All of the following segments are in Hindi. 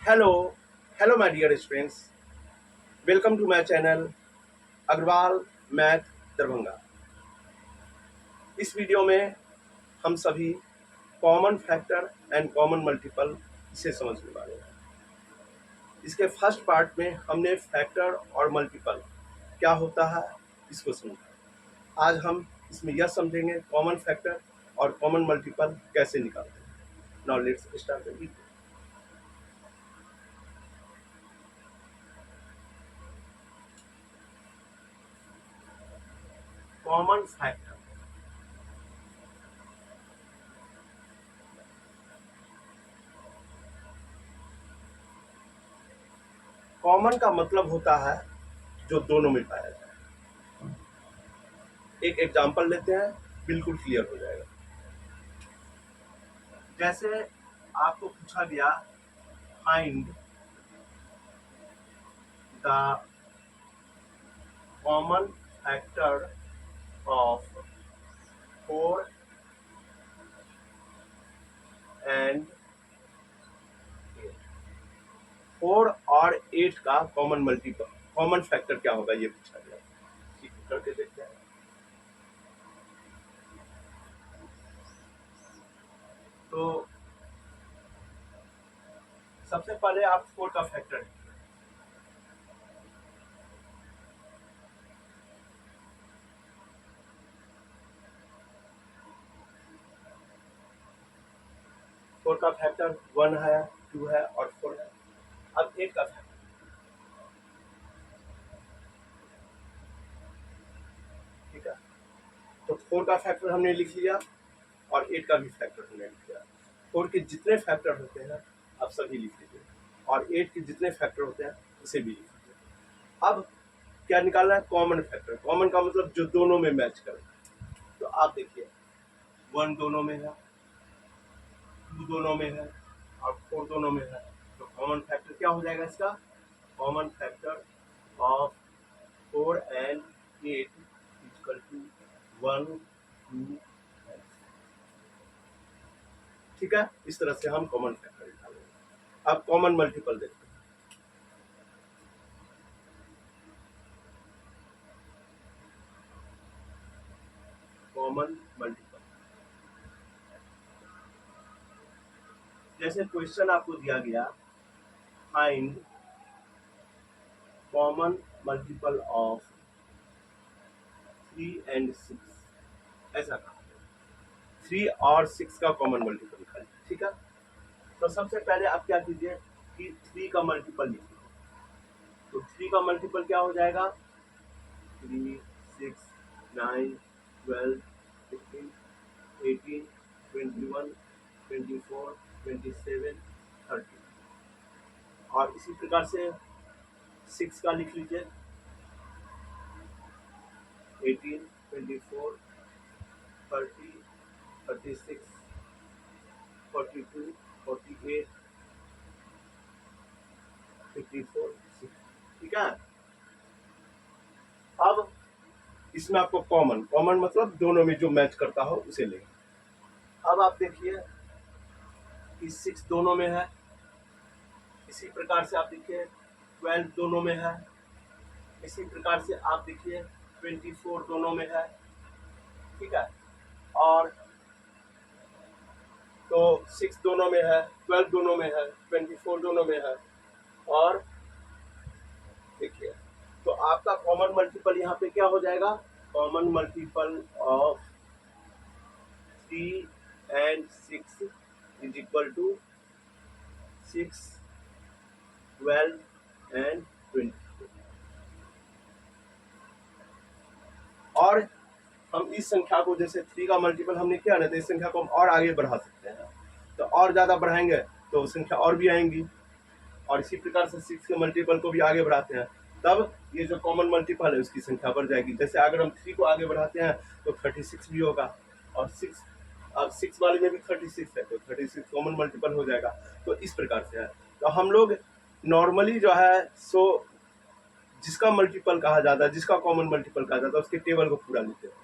Hello, hello, my dear students. Welcome to my channel Agrawal math Darbhanga. इस वीडियो में हम सभी common factor and common multiple इसे समझने वाले हैं। इसके फर्स्ट पार्ट में हमने फैक्टर और मल्टीपल क्या होता है इसको समझा। आज हम इसमें यह समझेंगे कॉमन फैक्टर और कॉमन मल्टीपल कैसे निकालते हैं। Now let's start the video. Common factor, common का मतलब होता है जो दोनों में पाया जाए। एक एग्जांपल लेते हैं, बिल्कुल क्लियर हो जाएगा। जैसे आपको पूछा गया find the common factor of 4 and 8। 4 और 8 का कॉमन मल्टीपल, कॉमन फैक्टर क्या होगा ये पूछा गया। ठीक है, करके देखते हैं। तो सबसे पहले आप 4 का फैक्टर, 4 का फैक्टर 1 है, 2 है और 4 है। अब 8 का फैक्टर, ठीक है। तो 4 का फैक्टर हमने लिख लिया और 8 का भी फैक्टर हमने लिख लिया। 4 के जितने फैक्टर होते हैं आप सभी लिख लीजिए और 8 के जितने फैक्टर होते हैं उसे भी लिख लीजिए। अब क्या निकालना है? Common factor. कॉमन का मतलब जो दोनों में मैच करे। तो आप देखिए 1 दोनों में है, 2 दोनों में है और 4 दोनों में है। तो कॉमन फैक्टर क्या हो जाएगा इसका? Common factor of 4 and 8 equal to 1, 2। ठीक है, इस तरह से हम कॉमन फैक्टर निकालेंगे। अब कॉमन मल्टीपल देखते हैं। कॉमन मल्टीपल, जैसे क्वेश्चन आपको दिया गया find common multiple of 3 and 6, ऐसा कहा 3 और 6 का कॉमन मल्टीपल निकालिए। ठीक है, तो सबसे पहले आप क्या कीजिए कि 3 का मल्टीपल लिखिए। तो 3 का मल्टीपल क्या हो जाएगा? 3, 6, 9, 12, 15, 18, 21, 24, 27, 30। और इसी प्रकार से 6 का लिख लीजिए 18, 24, 30, 36, 42, 48, 54, 60। ठीक है। अब इसमें आपको कॉमन, कॉमन मतलब दोनों में जो मैच करता हो उसे लेंगे। अब आप देखिए कि 6 दोनों में है, इसी प्रकार से आप देखिए 12 दोनों में है, इसी प्रकार से आप देखिए 24 दोनों में है। ठीक है, और तो 6 दोनों में है, 12 दोनों में है, 24 दोनों में है। और देखिए तो आपका कॉमन मल्टीपल यहाँ पे क्या हो जाएगा? Common multiple of 3 and 6 is equal to 6, 12 and 24। और हम इस संख्या को, जैसे 3 का मल्टीपल हमने किया ना, तो इस संख्या को हम और आगे बढ़ा सकते हैं। तो और ज़्यादा बढ़ाएंगे तो संख्या और भी आएंगी, और इसी प्रकार से 6 के मल्टीपल को भी आगे बढ़ाते हैं, तब ये जो कॉमन मल्टीपल है उसकी संख्या बढ़ जाएगी। जैसे अगर हम 3 को आगे बढ़ाते हैं तो 36 भी होगा, और 6, अब 6 वाले में भी 36 है तो 36 कॉमन मल्टीपल हो जाएगा। तो इस प्रकार से है। तो हम लोग नॉर्मली जो है सो जिसका मल्टीपल कहा जाता है, जिसका कॉमन मल्टीपल कहा जाता है, उसके टेबल को पूरा लिखते हैं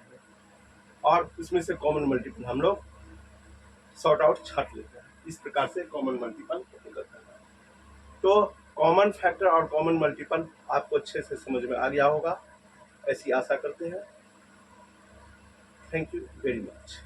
और उसमें से कॉमन मल्टीपल हम लोग सॉर्ट आउट छाट लेते हैं। इस प्रकार से कॉमन मल्टीपल निकलता है। तो कॉमन फैक्टर और कॉमन मल्टीपल आपको अच्छे से समझ में आ गया होगा, ऐसी आशा करते हैं। Thank you very much.